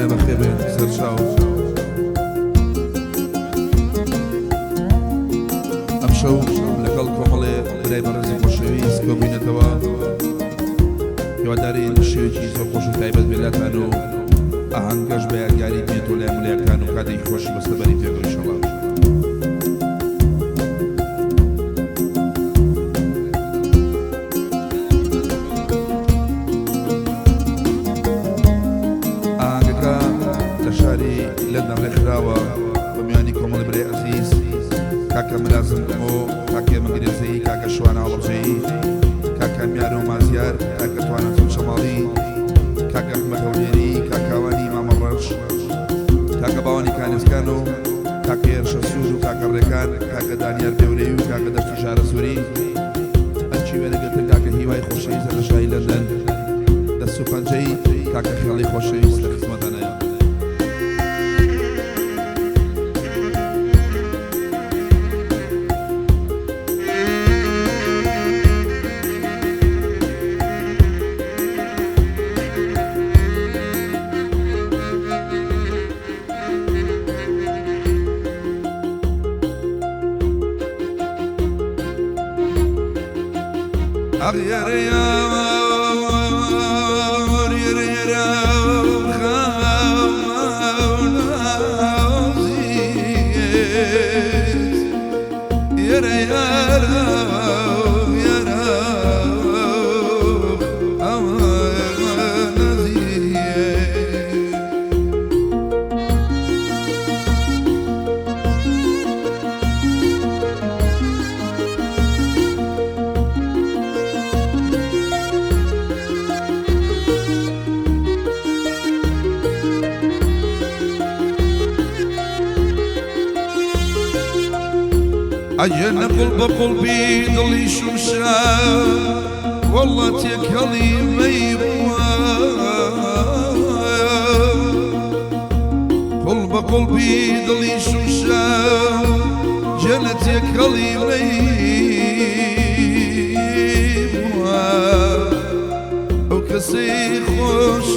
خير بخير سرشاو أمشو لقل كمالي براي برزي خوشويس كوبينة توا يواداري الشيو چيزو خوشو تايبت بلاتانو أهنگاش بيادگاري بيتو لامليكانو كادي خوشي بستبري تيغو إن شاء الله شاري لندن رخراوة بمياني كومل بري عزيز كاكا ملازم كمو كاكا مقريزي كاكا شوانا عربجي كاكا ميارو مازيار كاكا توانا تون شمالي كاكا احمد هوليري كاكا واني مامرش كاكا باواني كانسكانو كاكا يرشا سوزو كاكا الركان كاكا دانيار بيوريو كاكا دفتي شارة سوري الشي وانا قلت كاكا هيواي خوشي زرشاي لندن دستو خانجي كاكا خيالي خوشي لخدمتنا يا أغير يا عجن قلب قلبي ضلي شمشا والله تكلي ميبوا قلب قلبي ضلي شمشا جنت يكلي ميبوا وكسي خوش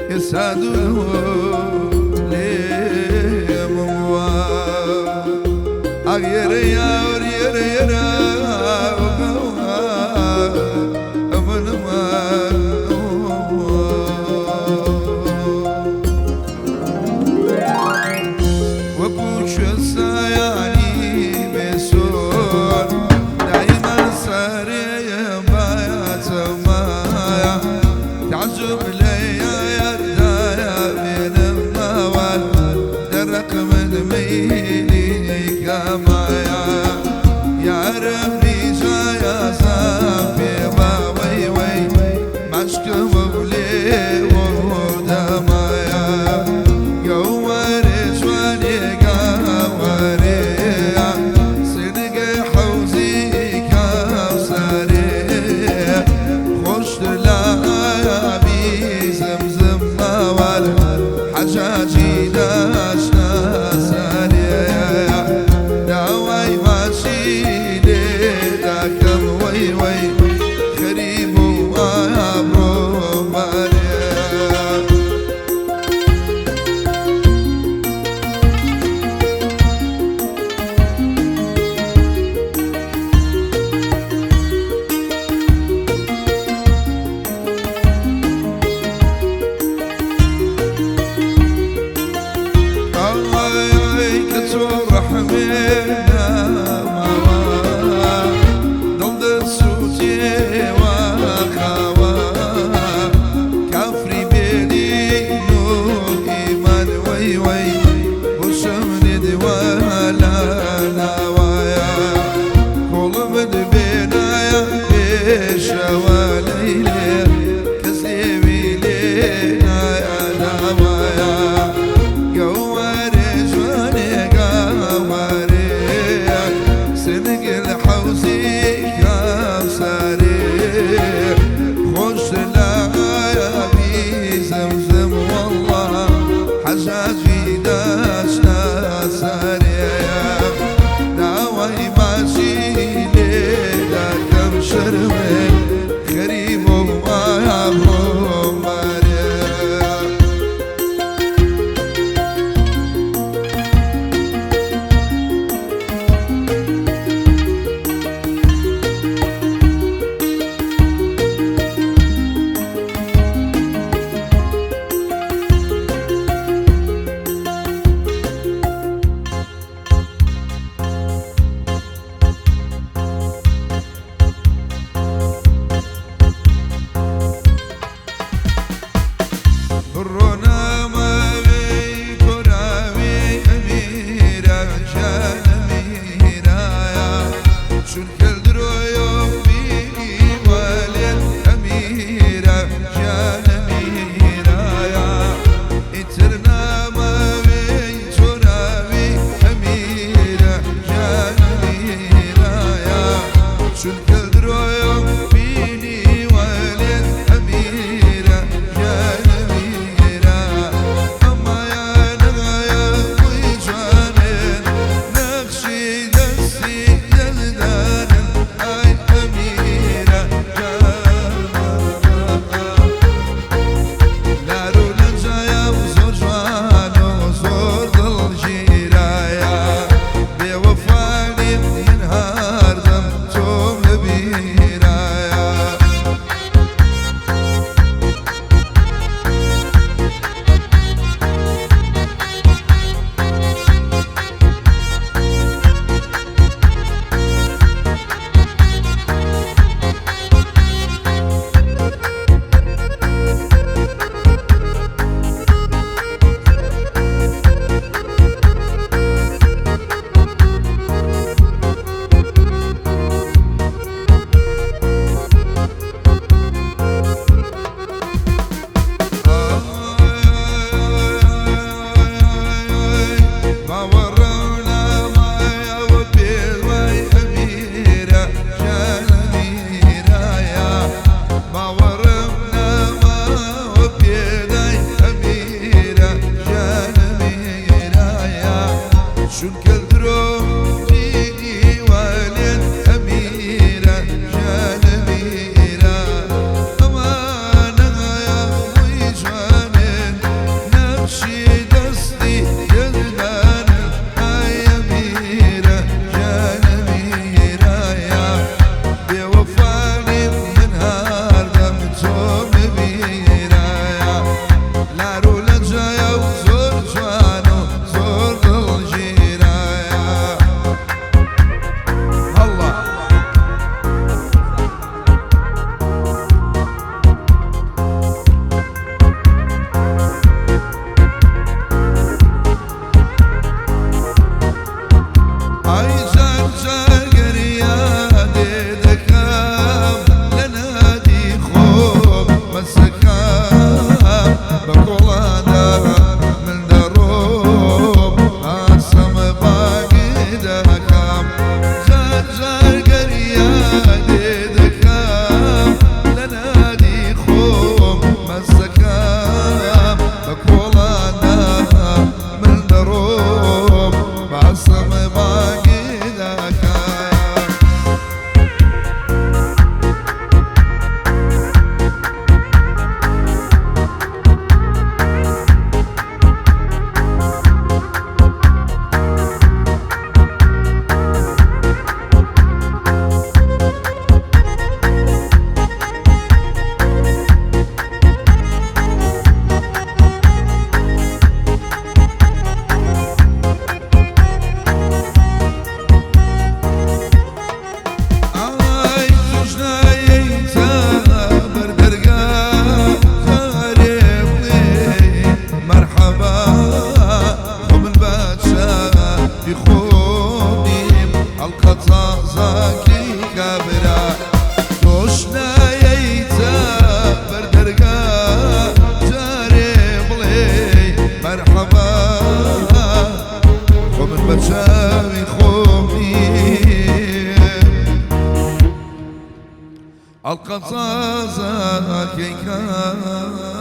يسعدوا يرى يرى يرى يرى أمن وكوش السياني بسور دايما ساري بايا سمايا تعجب لي يا دايا من الموال درق من ميلي كمايا يا ربي جايا زابي باوي وي مشك مبلي ووردا مايا قواري جواني قواري صدق حوزي كوساري خوش دلايا بي زمزم موال حجاجي داشنا سالي شرمي غريب من بچاوی خوبی القصاصة كي كابرا.